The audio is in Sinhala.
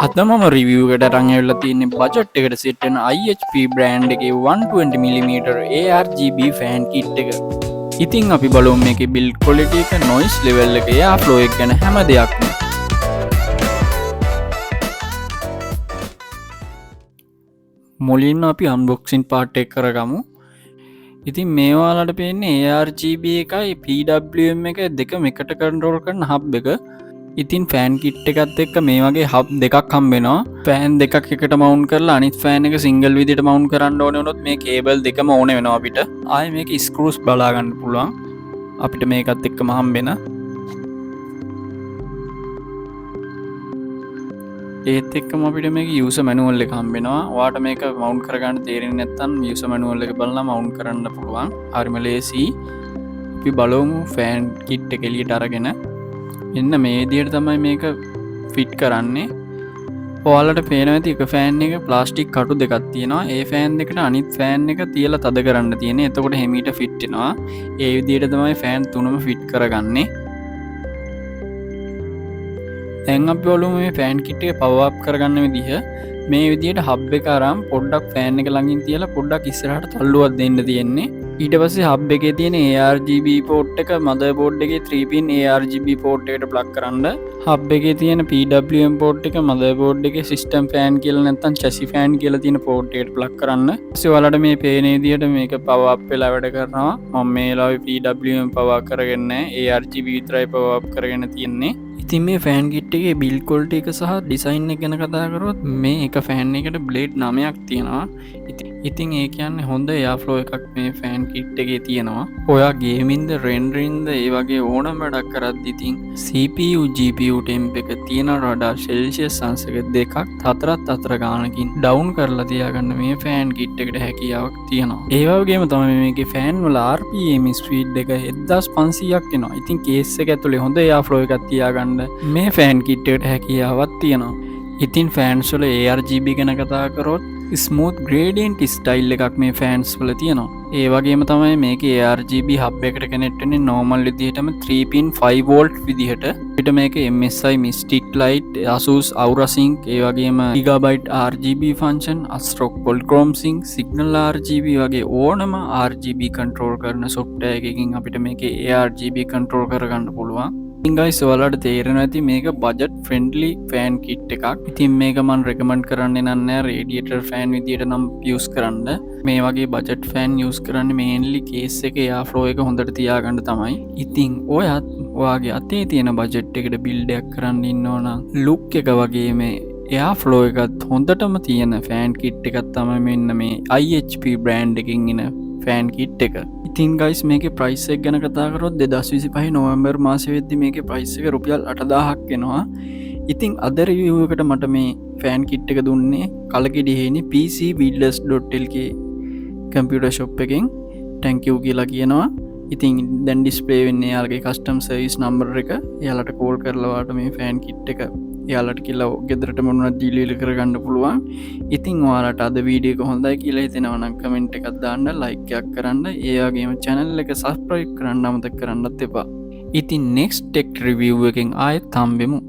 අද මම රිවිව් එකට අරන් ඇවිල්ලා තියෙන්නේ බජට් එකට සෙට් වෙන IHP බ්‍රෑන්ඩ් එකේ 120mm ARGB ෆෑන් කිට් එක. ඉතින් අපි බලමු මේකේ බිල්ඩ් ක්වොලිටි එක, නොයිස් ලෙවල් එක, එයා ෆ්ලෝ එක ගැන හැම දෙයක්ම. මුලින්ම අපි අන්බොක්සින් පාර්ට් එක කරගමු. ඉතින් මේ ඔයාලට පේන්නේ ARGB එකයි PWM එක දෙකම එකට කන්ට්‍රෝල් කරන හබ් එක. ඉතින් ෆෑන් කිට් එකත් එක්ක මේ වගේ හබ් දෙකක් හම්බෙනවා. ෆෑන් දෙකක් එකට මවුන්ට් කරලා අනිත් ෆෑන් එක සිංගල් විදිහට මවුන්ට් කරන්න ඕනේ වුණොත් මේ කේබල් දෙකම ඕනේ වෙනවා අපිට. ආයේ මේක ස්ක්‍රූස් බලා ගන්න පුළුවන්. අපිට මේකත් එක්කම හම්බෙන. ඒත් එක්කම අපිට මේක යූසර් මැනුවල් එක හම්බෙනවා. ඔයාට මේක මවුන්ට් කරගන්න තේරෙන්නේ නැත්නම් යූසර් මැනුවල් එක බලලා මවුන්ට් කරන්න පුළුවන්. හරිම ලේසි. අපි බලමු ෆෑන් කිට් එක එළියට අරගෙන. එන්න මේ විදිහට තමයි මේක ෆිට කරන්නේ. ඔයාලට පේනවා ඇති එක ෆෑන් එක ප්ලාස්ටික් කටු දෙකක් තියෙනවා. ඒ ෆෑන් දෙකට අනිත් ෆෑන් එක තියලා තද කරන්න තියෙන්නේ. එතකොට හැමීට ෆිට වෙනවා. ඒ විදිහට තමයි ෆෑන් තුනම ෆිට කරගන්නේ. දැන් අපි බලමු මේ ෆෑන් කිට් එක පවර් අප් කරගන්න විදිහ. මේ විදිහට හබ් එක අරන් පොඩ්ඩක් ෆෑන් එක ළඟින් තියලා පොඩ්ඩක් ඉස්සරහට තල්ලුවක් දෙන්න තියෙන්නේ. ඊට පස්සේ හබ් එකේ තියෙන ARGB පෝට් එක මදර්බෝඩ් එකේ 3 pin ARGB පෝට් එකට ප්ලග් කරන්න. හබ් එකේ තියෙන PWM පෝට් එක මදර්බෝඩ් එකේ සිස්ටම් ෆෑන් කියලා නැත්නම් chassis ෆෑන් කියලා තියෙන පෝට් එකට ප්ලග් කරන්න. ඊට ඔයාලට මේ පේන විදිහට මේක පවර් අප් වෙලා වැඩ කරනවා. මම මේ වෙලාවේ PWM පවර් කරගෙන නැහැ. ARGB විතරයි පවර් අප් කරගෙන තියෙන්නේ. ඉතින් මේ ෆෑන් කිට් එකේ බිල්ඩ් ක්වොලිටි එක සහ ඩිසයින් එක ගැන කතා කරොත් මේ එක ෆෑන් එකට බ්ලේඩ් 9ක් තියෙනවා. ඉතින් ඒ කියන්නේ හොඳ එයා ෆ්ලෝ එකක් මේ ෆෑන් කිට් එකේ තියෙනවා. ඔයා ගේමින්ද රෙන්ඩරින්ද ඒ වගේ ඕනම වැඩක් කරද්දි ඉතින් CPU GPU temp එක තියෙනට වඩා සෙල්සියස් අංශක දෙකක් හතරත් අතර ගානකින් ඩවුන් කරලා තියාගන්න මේ ෆෑන් කිට් එකට හැකියාවක් තියෙනවා. ඒ වගේම තමයි මේකේ ෆෑන් වල RPM ස්පීඩ් එක 1500ක් එනවා. ඉතින් කේස් එක ඇතුලේ හොඳ එයා ෆ්ලෝ එකක් තියාගන්න මේ ෆෑන් කිට් එකට හැකියාවක් තියෙනවා. ඉතින් ෆෑන්ස් වල ARGB ගැන කතා කරොත් ස්මූත් ග්‍රේඩියන්ට් ස්ටයිල් එකක් මේ ෆෑන්ස් වල තියෙනවා. ඒ වගේම තමයි මේකේ ARGB හබ් එකට කනෙක්ට් වෙන්නේ normal විදිහටම 3 pin 5 volt විදිහට. අපිට මේකේ MSI Mystic Light, Asus Aura Sync, ඒ වගේම Gigabyte RGB function, ASRock Polychrome Sync, Signal RGB වගේ ඕනම RGB control කරන software එකකින් අපිට මේකේ ARGB control කරගන්න පුළුවන්. ඉතින් guys ඔයාලට තේරෙනවා ඇති මේක බජට් ෆ්‍රෙන්ඩ්ලි ෆෑන් කිට් එකක්. ඉතින් මේක මම රෙකමන්ඩ් කරන්නේ නැහැ රේඩියේටර් ෆෑන් විදියට නම් යූස් කරන්න. මේ වගේ බජට් ෆෑන් යූස් කරන්නේ මේන්ලි කේස් එකේ එයා ෆ්ලෝ එක හොඳට තියාගන්න තමයි. ඉතින් ඔයත් ඔයාගේ අතේ තියෙන බජට් එකට බිල්ඩ් එකක් කරන්න ඉන්නවා නම් ලුක් එක වගේ මේ එයා ෆ්ලෝ එකත් හොඳටම තියෙන ෆෑන් කිට් එකක් තමයි මෙන්න මේ IHP බ්‍රෑන්ඩ් එකකින් එන ෆෑන් කිට් එක. ඉතින් ගයිස් මේකේ ප්‍රයිස් එක ගැන කතා කරොත් 2025 නොවැම්බර් මාසෙ වෙද්දි මේකේ ප්‍රයිස් එක රුපියල් 8000ක් එනවා. ඉතින් අද රිවිව් එකට මට මේ ෆෑන් කිට් එක දුන්නේ කලකිඩි හේනි pcbuilders.lk කම්පියුටර් ෂොප් එකෙන්. thank you කියලා කියනවා. ඉතින් දැන් ඩිස්ප්ලේ වෙන්නේ එයාලගේ කස්ටම් සර්විස් නම්බර් එක. එයාලට කෝල් කරලා ඔයාලට මේ ෆෑන් කිට් එක එයාලට කියලා ගෙදරට මොනවද ඩිලිවරි කරගන්න පුළුවන්. ඉතින් ඔයාලට අද වීඩියෝ එක හොඳයි කියලා හිතෙනවා නම් කමෙන්ට් එකක් දාන්න, ලයික් එකක් කරන්න, ඒ වගේම channel එක subscribe කරන්න අමතක කරන්නත් එපා. ඉතින් next tech review එකෙන් ආයෙත් හම්බෙමු.